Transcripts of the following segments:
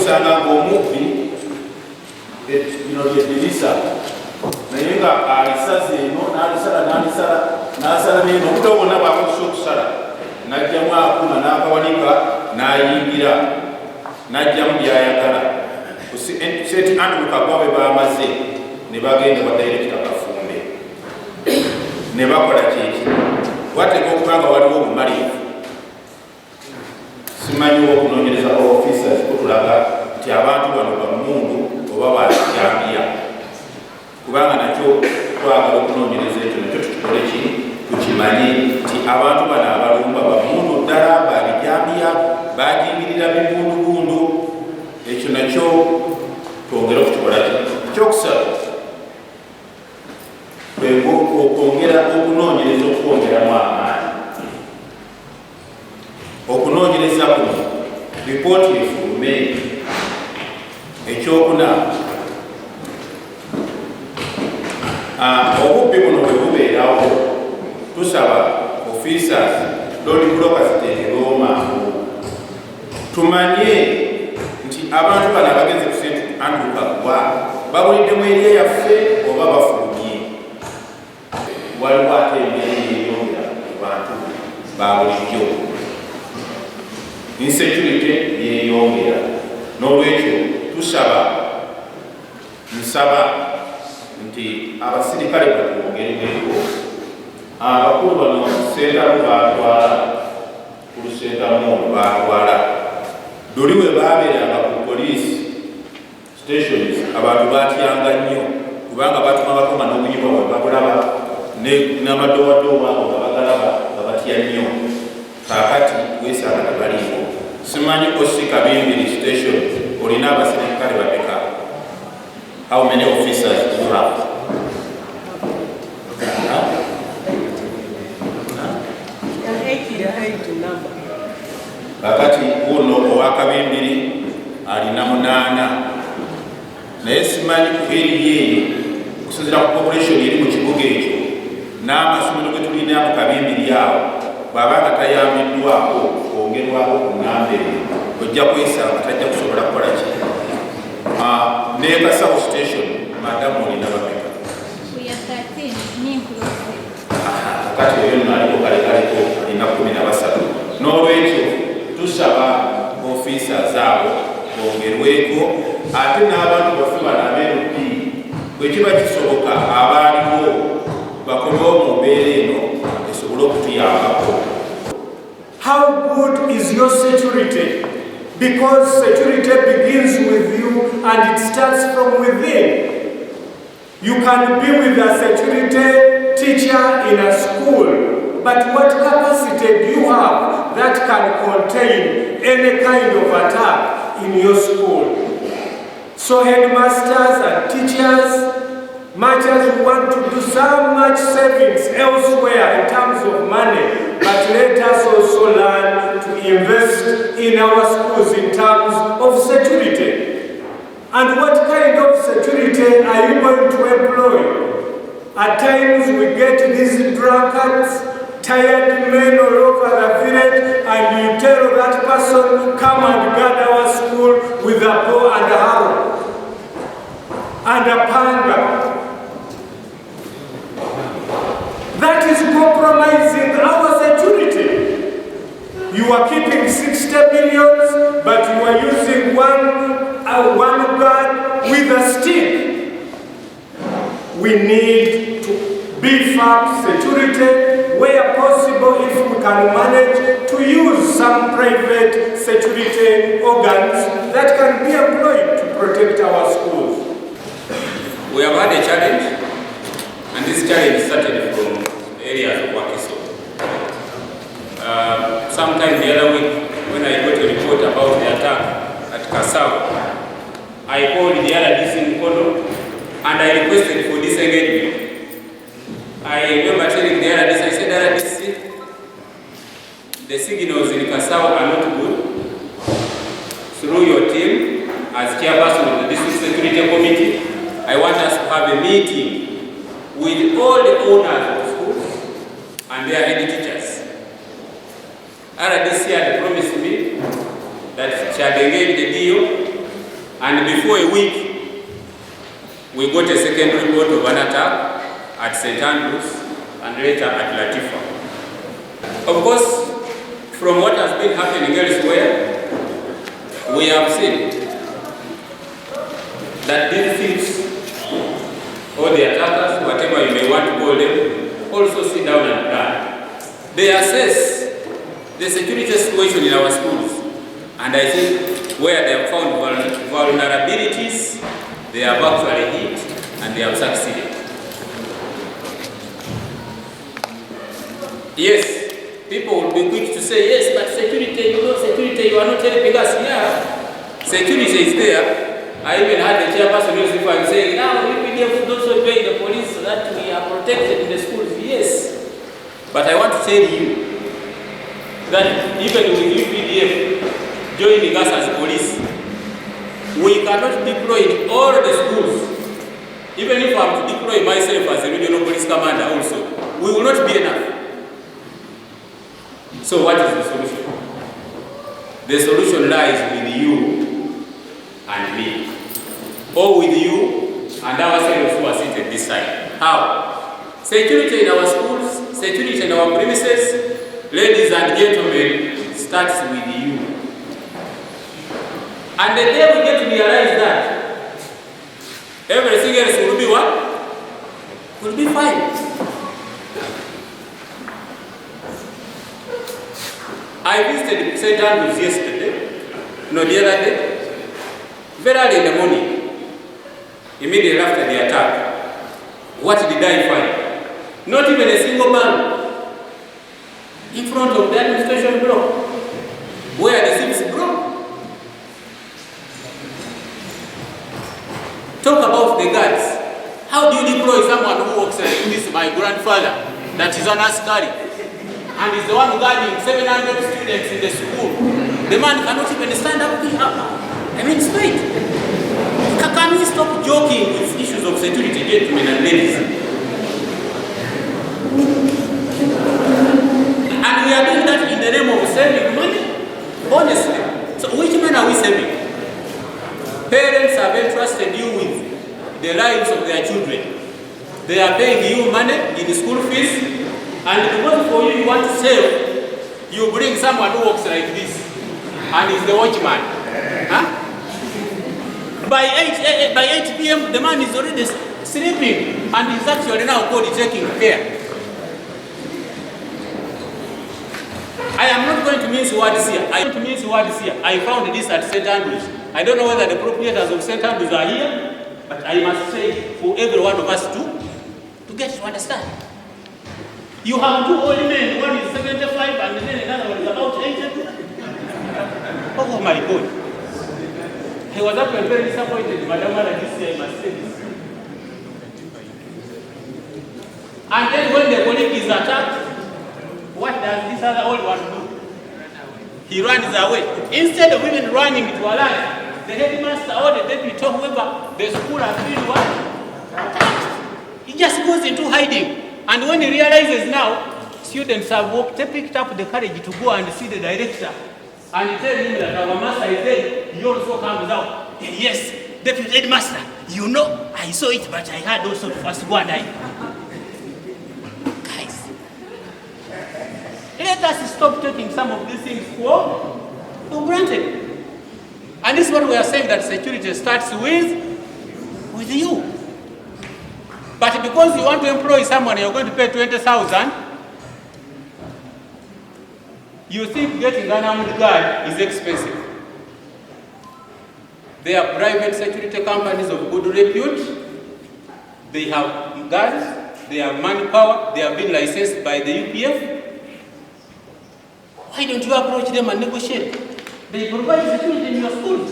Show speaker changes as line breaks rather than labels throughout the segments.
osanga ng'omubbi bino byedirisa naye nga alisaze eno n'asala neno okuta bonna bwakusa okusala n'ajjamu akuma n'akawanika n'ayingira n'ajjamu byayagala seti andulukagwa bwe bamaze ne bagenda kwa dairekita Kafumbe ne bakola kyeki wateka okuba nga waliwo obumalivu simanyi okunoonyereza officers kutulaga nti abantu bano bamundu oba bajambiya kubanga nakyo twagala okunoonyereza ekyo nakyo tukikole ki tukimanye nti abantu bano abalumba bamundu ddala babijambiya bajingirira bibundubundu ekyo nakyo twongera okukikola ki ekyokusaba okwongera okunoonyereza okwongeramu amaanyi okunoonyereza kuno lipooti efulume ekyokuna obubbi buno bwe bubeerawo tusaba officers lodi buloka ziteekerwawo mangu tumanye nti abantu bano abagenze ku St. Andrew Kaggwa babuliddemu erya yaffe oba bafulumye waliwo ate embeera yeeyongera ku bantu babulijjo insecurity yeeyongera n'olwekyo nsaba nti abasirikale batwongerweko abakulu bano sentamu batwala ku lusentamu batwala luli we babeeranga ku police stations abantu batyanga nnyo kubanga batuma bakoma n'obuyimba bwe babulaba n'amadowadowa nga bagalaba nga batya nnyo kakati wesanga tebaliiko simanyi osika Kabimbiri station olina abasirikale bameka how many officers do you have? Kakati uno owa Kabimbiri alina 8 naye simanyi kueriyeeyo okusinziira ku population eri mu kibuga ekyo n'amasomero ge tulina mu Kabimbiri awo bw'abanga tayambiddwako kwongerwako ku nnamba eyo ojja kwesanga tajja kusobola kukola ki neeka South station madamu olina bameka kakati oyo naliko kalekaleko alina 13 n'olwekyo tusaba officers abo bongerweko ate n'abantu baffe bano abeerupi bwe kiba kisoboka abaaliwo bakomewo mu mbeera eno esobole okutuyambako.
How good is your security? Because security begins with you and it starts from within. You can be with a security teacher in a school, but what capacity do you have that can contain any kind of attack in your school? So headmasters and teachers, much as we want to do so much savings elsewhere in terms of money, but let us also learn to invest in our schools in terms of security. And what kind of security are you going to employ? At times we get these drunkards, tired men all over the village, and you tell that person, come and guard our school with a bow and a arrow and a panga. That is compromising our security. You are keeping 60 million, but you are using one gun with a stick. We need to beef up security where possible. If we can manage to use some private security organs that can be employed to protect our schools.
We have had a challenge, and this challenge started from areas of Wakiso. Sometime the other week, when I got a report about the attack at Kasau, I called the RDC in Mukono and I requested for disengagement. I remember telling the RDC, I said, RDC, the signals in Kasau are not good. Through your team, as chairperson of the District Security Committee, I want us to have a meeting with all the owners of schools and their head teachers. RDC had promised me that she had engaged the deal And before a week, we got a second report of an attack at St. Andrews and later at Latifa. Of course, from what has been happening elsewhere, we have seen that these thieves, or the attackers, whatever you may want to call them, also sit down and plan. They assess the security situation in our schools, and I think where they have found vulnerabilities, they have actually hit and they have succeeded. Yes, people will be quick to say, yes, but security, security, you are not helping us. Yeah, security is there. I even had the chairperson who was saying, now Eby'abazigu also join the police so that we are protected in the schools. Yes, but I want to tell you that even with Eby'abazigu joining us as police, we cannot deploy in all the schools. Even if I am to deploy myself as a regional police commander also, we will not be enough. So what is the solution? The solution lies with you and me, or with you and ourselves who are seated this side. How? Security in our schools, security in our premises, ladies and gentlemen, starts with you. And the day we get to realize that, everything else will be what? Will be fine. I visited St. Andrews yesterday, no, the other day, very early in the morning, immediately after the attack. What did I find? Not even a single man in front of the administration block, where the thieves broke. Talk about the guards. How do you deploy someone who works like this, my grandfather, that is an askari, and is the one guarding 700 students in the school? The man cannot even stand up. I mean, straight. Can we stop joking with issues of security, gentlemen and ladies? And we are doing that in the name of saving money? Honestly. So which men are we saving? Parents have entrusted you with the lives of their children. They are paying you money in school fees, and because for you want to save, you bring someone who walks like this, and is the watchman. Huh? By 8 p.m. the man is already sleeping, and is actually now called taking care. I am not going to mince words here. I found this at St. Andrews. I don't know whether the proprietors of St. Andrews are here, but I must say for every one of us to get to understand. You have two old men, one is 75 and then another one is about 82. Oh my God. I was actually very disappointed, Madam Mara, this year, I must say this. And then when the colleague is attacked, what does this other old one do? He runs away. Instead of even running to alert the headmaster or the deputy or whoever the school has been attacked, he just goes into hiding. And when he realizes now, students have picked up the courage to go and see the director and tell him that our master is there, he also comes out. Yes, deputy headmaster, you know, I saw it, but I had also to first go and guys, let us stop taking some of these things for granted. And this is what we are saying, that security starts with you. But because you want to employ someone, you're going to pay 20,000, you think getting an armed guard is expensive. They are private security companies of good repute. They have guards, they have manpower, they have been licensed by the UPF. Why don't you approach them and negotiate? They provide security in your schools.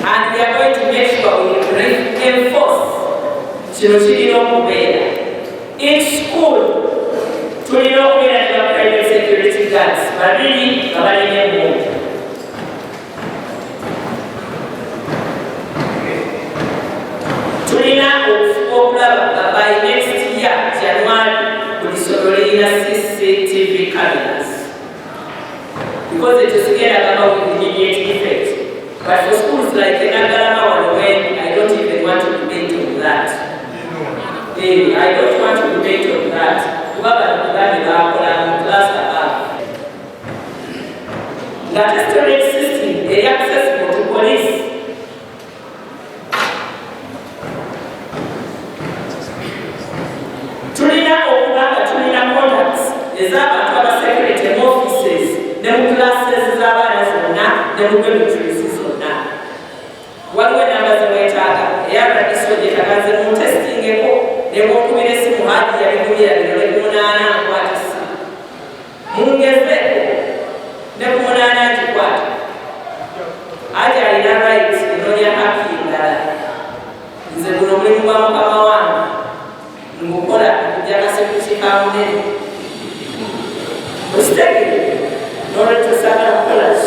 And we are going to make sure we reinforce each school private security guards, but really by next year, January, we will CCTV cameras. Because it is together about with immediate effect. But for schools like Eby'abazigu, I don't even want to debate on that. I don't want to debate on that. That is storage system, very accessible to police. Tulina okubanga tulina contacts ez'abantu abasecurity mu offices ne mu classes z'abaana zonna ne mu dormitories zonna. Waliwo enamba ze weetaaga eyabadiso gye tagaze mu testingeko ne bw'okubira essimu haadi yabigumira bino ne kumunaana nkwatisa. Mungezeeko ne kumunaana gikwata. Haadi alina right enoonya haki endala. Nze guno mulimu gwa mukama wange. Mukono aby'amasomero kamunene. Musteekere n'olwetusaba college.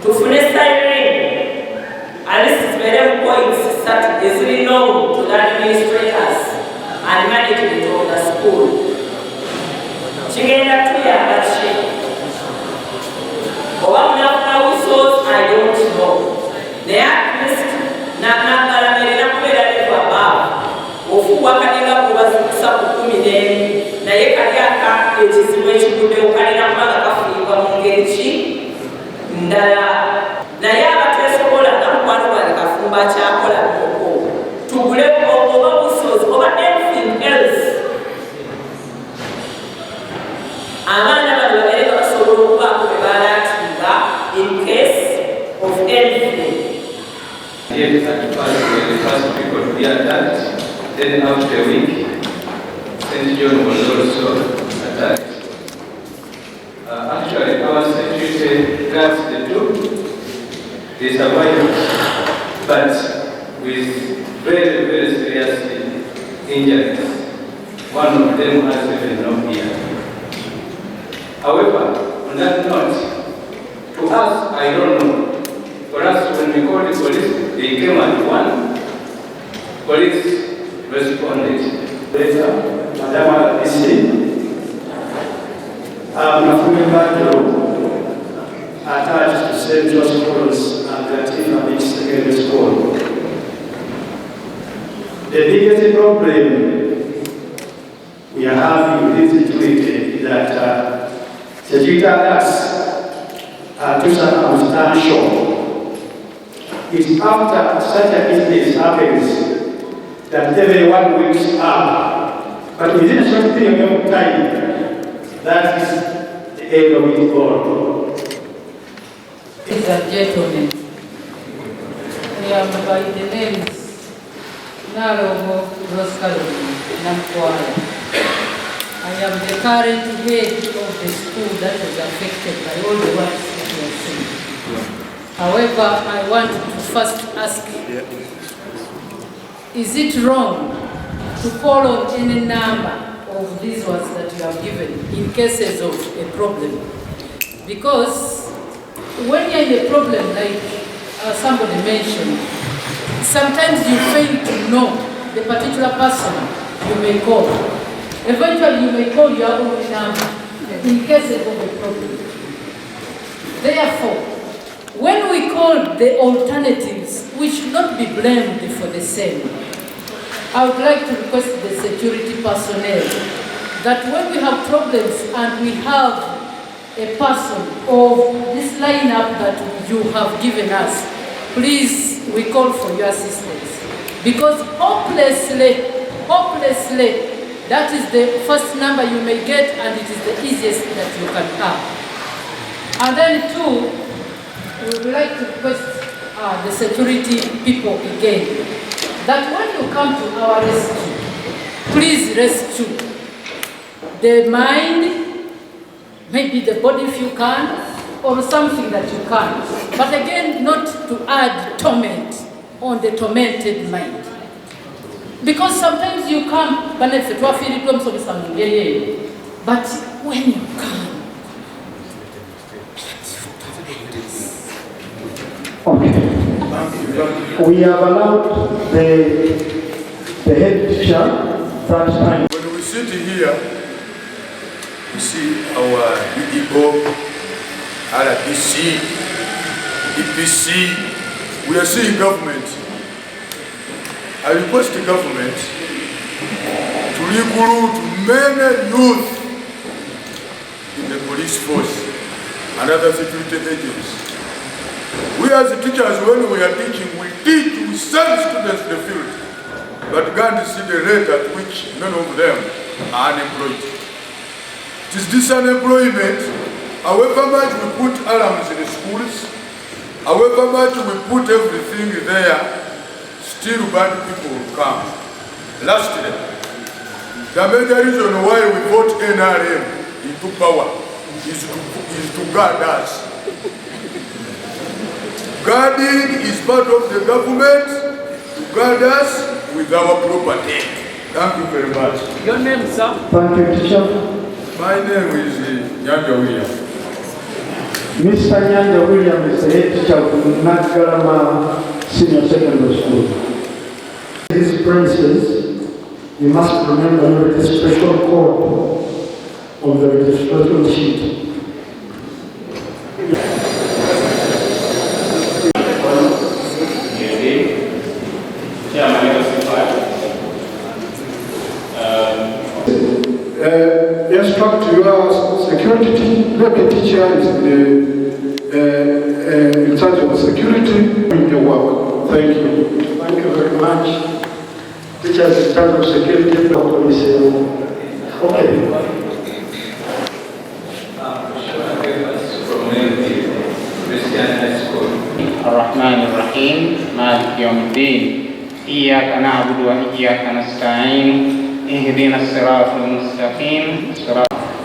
Tufune siren. And this is very points that is really known to the administrators and management of the school. Kigenda tuyamba ki? Oba munafuna whistles, I don't know. Naye at least nagalamira kubeera level above. Ofuwa kalinga kubazukusa ku 11 naye kali aka ekizibu ekiguddewo kalina kubanga kafuuyibwa mu ngeri ki ndala. Naye abateesobola namukwano gwange kafumba kyakola moko tugule oba busozi oba anything else. Abaana bano babeere nga basobola okubaako be balaatinga in case of anything.
Yes, at the first people to be attacked. Then after a week, St. John was also attacked. Actually, our security guards, the two, they survived, but with very, very serious injuries. One of them has even no ear. However, on that note, to us, I don't know. For us, when we called the police, they came at 1. Police responded.
Later, Madam DC, attached to St. John's College and Eby'abazigu Secondary School. The biggest problem we are having with this security is that security alerts are too circumstantial. It's after such a business happens that everyone wakes up. But within a short period of time, that is the end of it all.
Ladies and gentlemen, I am by the names Narogo Roscaloni Namkwara. I am the current head of the school that was affected by all the works that you are seeing. However, I want to first ask, is it wrong to call on any number of these ones that you have given in cases of a problem? Because when you're in a problem, like somebody mentioned, sometimes you fail to know the particular person you may call. Eventually, you may call your own number in cases of a problem. Therefore, when we call the alternatives, we should not be blamed for the same. I would like to request the security personnel that when we have problems and we have a person of this lineup that you have given us, please, we call for your assistance. Because hopelessly, that is the first number you may get and it is the easiest that you can have. And then two, we would like to request the security people again, that when you come to our rescue, please rescue the mind, maybe the body if you can, or something that you can. But again, not to add torment on the tormented mind. Because sometimes you come, but when you come,
okay. We have allowed the head teacher that time.
When we sit here, we see our EBO, RDC, EPC, we are seeing government. I request the government to recruit many youth in the police force and other security agents. We as teachers, when we are teaching, we send students to the field, but God see the rate at which many of them are unemployed. It is this unemployment, however much we put alarms in the schools, however much we put everything there, still bad people will come. Lastly, the major reason why we vote NRM into power is to guard us. Guarding is part of the government to guard us with our property. Thank you very much.
Your name, sir?
Thank you, teacher.
My name is Nyanja William.
Mr. Nyanja William is the head teacher of Nagarama Senior Secondary School. These premises, you must remember the registration code of the registration sheet. Instruct your security deputy teacher is in charge of security in the work. Thank you. Thank you very much. Teachers in charge of security. Okay.
الرحمن الرحيم مالك يوم الدين إياك نعبد وإياك نستعين اهدنا الصراط المستقيم.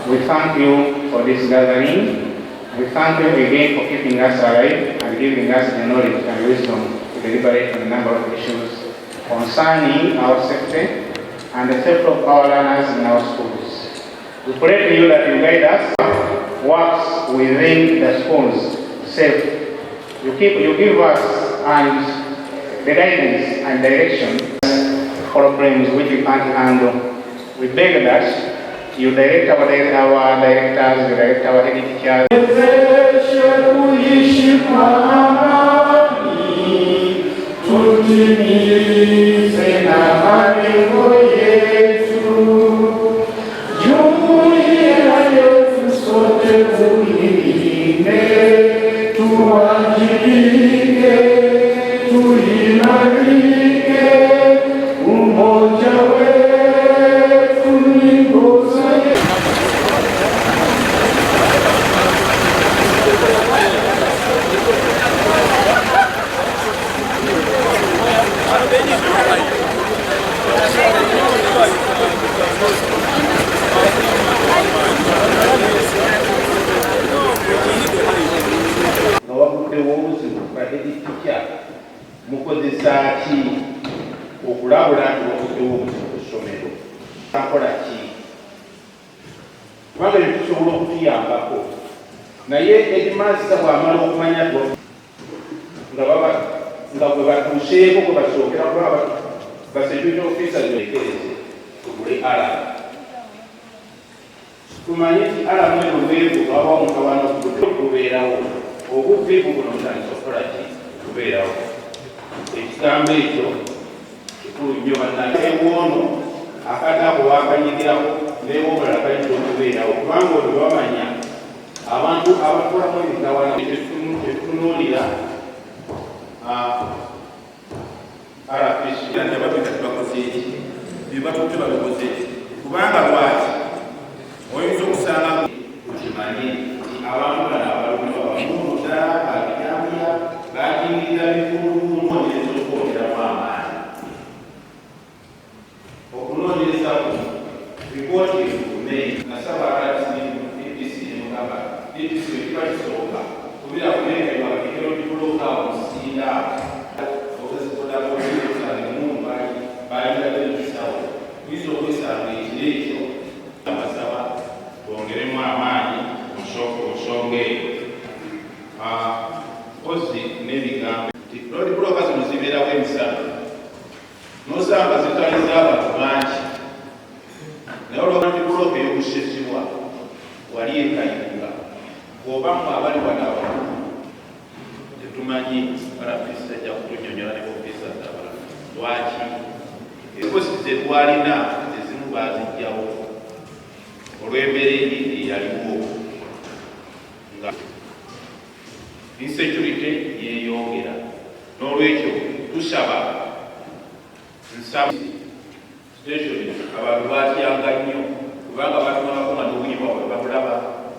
We thank you for this gathering. We thank you again for keeping us alive and giving us the knowledge and wisdom to deliberate on a number of issues concerning our safety and the safety of our learners in our schools. We pray to you that you guide us, works within the schools safe. You give us and the guidance and direction problems which we can't handle. We beg that you direct our directors, you direct our head teachers.
tumanyi barafisa ajja kutunyonyola ne bofisa ddala lwaki enkosi ze twalina ezimu baazijjawo olw'embeera eyaliwo nga insecurity yeeyongera n'olwekyo tusaba nsaba station abantu baatyanga nnyo kubanga batumalako